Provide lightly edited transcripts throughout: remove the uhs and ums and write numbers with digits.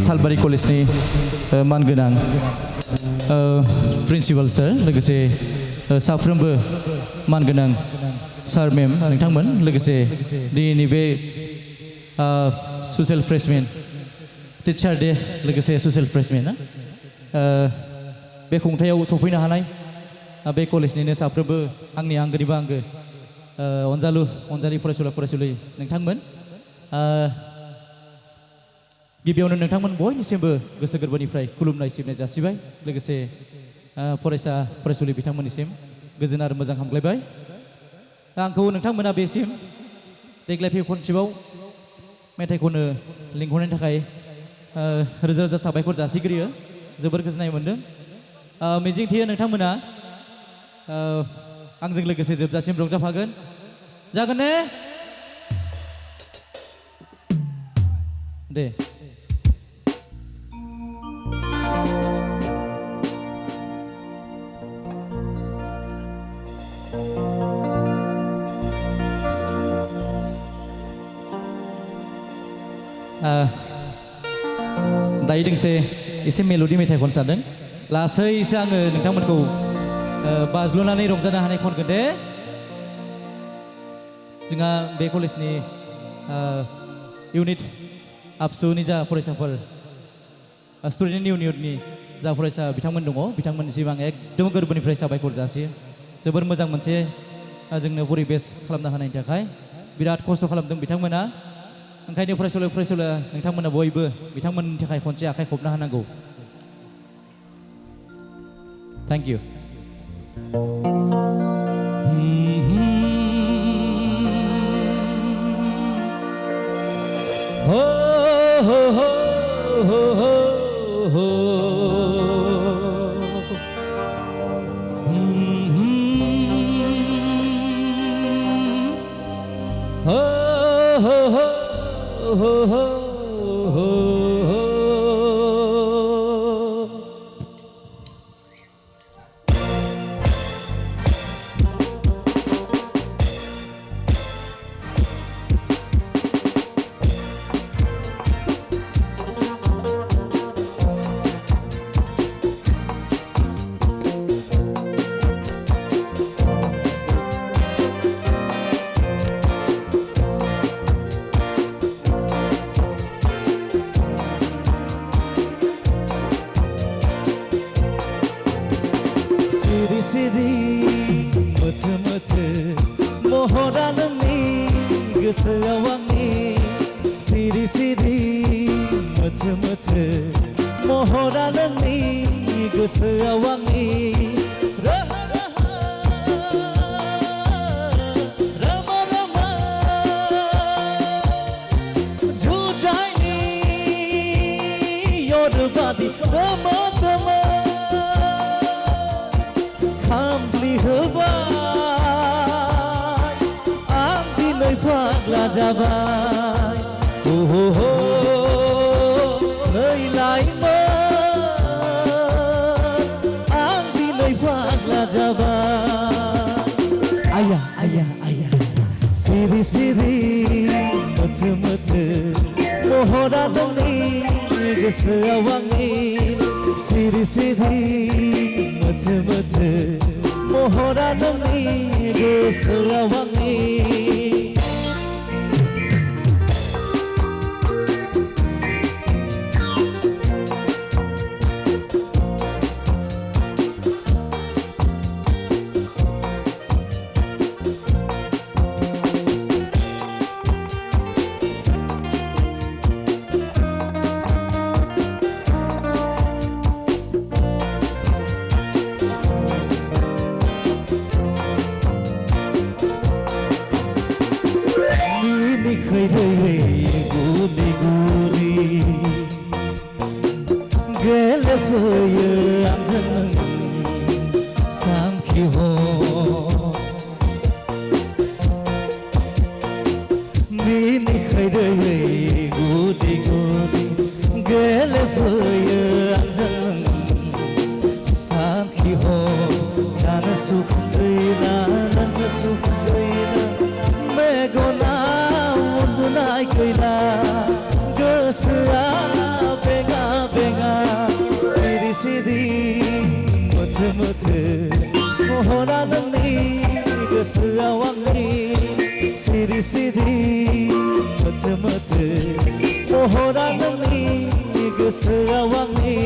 सालबारि कलेजनि मानगोनां प्रिन्सिपाल सार लोगोसे साफ्रोमबो मानगोनां सार मेम नोंथांमोन लोगोसे दिनैनि बे ससियेल फ्रेशमेन टिचार डे लोगोसे ससियेल फ्रेशमेन बे खुंथायाव सफैनो हानाय बे कलेजनिनो साफ्रोमबो आंनि आंगोनिबो आंगो अनजालि फरायसुला फरायसुलि नोंथांमोन गिबियावनो नोंथांमोन बयनिसिमबो गोसो गोरबोनिफ्राय खुलुमनाय सिबिनाय जासिबाय लोगोसे फरायसा फरायसुलि बिथांमोननिसिम गोजोन आरो मोजां हामग्लायबाय आंखौ नोंथांमोना बेसिम देग्लाय फैगौ खनसेबाव मेथाइ खननो लिंहरनायनि थाखाय रोजा रोजा साबायखर जासिग्रोयो जोबोर गोजोननाय मोन्दों मिजिंथियो नोंथांमोना आंजों लोगोसे जोबजासिम रंजाफागोन जागोन ने दे दायो दोंसे एसे मेल'डि मेथाइ खननो सानदों लासैसो आङो नोंथांमोनखौ बाज्ल'नानै रंजानो हानाय खनगोन दे जोंहा बे कलेजनि इउनिट आबसुनि जा फरायसाफोर स्टुडेन्ट इउनियननि जा फरायसा बिथांमोन दङ बिथांमोननिसिम आं एकदम गोरबोनिफ्राय साबायखर जासियो जोबोर मोजां मोनसे जोंनो परिबेस खालामनो हानायनि थाखाय बिराद खस्थ' खालामदों बिथांमोना ओंखायनो फरायसुला नोंथांमोना बयबो बिथांमोननि थाखाय खनसे आखाइ खबना होनांगौ थेंक इउ हो हो हो हो हो हो हो हो हो सिरि मोथो मोथो महरा नोंनि गोसोआव आंनि सिरि सिरि मोथो मोथो महरा नोंनि गोसोआव आंनि रोमा रोमा जुजाइनि यरबादि रोमा रोमा खामब्लि होबाय आं दिनै फाग्ला जाबाय हो हो नै लाइमोन आं दिनै फाग्ला जाबाय आया आया आया सिरि सिरि मोथो मोथो महरा नोंनि गोसोआव आंनि सिरि सिरि मोथो मोथो महरा नोंनि गोसोआव आंनि गुली गुली गेले फैयो आंजों सानखि मिनिखायदै गुली गुली गेले फैयो आंजों सानखि जानो सुख गैला नोंनो सुख गैला मेगना उन्दुनाय गैला गोसोआ बेगा महरा नोंनि गोसोआव आंनि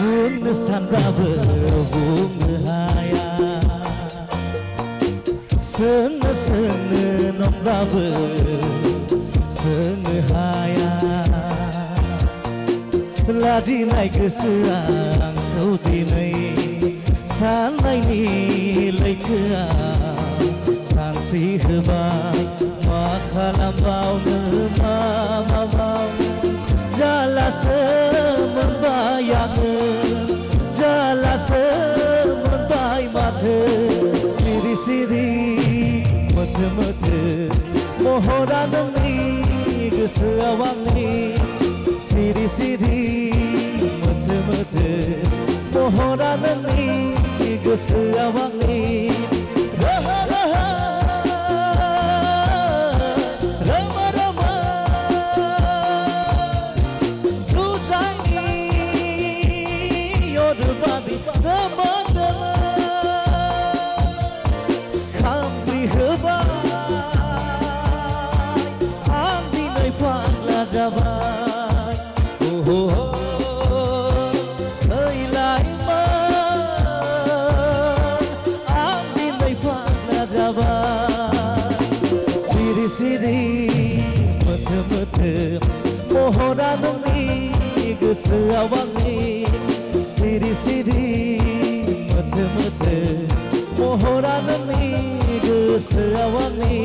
बुंनो सानब्लाबो बुंनो हाया सोंनो नंब्लाबो सोंनो हाया लाजिनाय गोसोआ आंखौ दिनै साननायनि लैथोआ सानस्रि होबाय मा खालामबावनो मा मावनो जालासो मोनबाय आङो जालासो मोनबाय माथो सिरि सिरि मोथो मोथो महरा नोंनि गोसोआव आंनि सिरि सिरि मोथो मोथो महरा नोंनि गोसोआव आंनि जाबाय आं दिनै फाग्ला जाबाय सिरि सिरि मोथो मोथो महरा नोंनि गोसोआव आंनि सिरि सिरि मोथो मोथो महरा नोंनि गोसोआव आंनि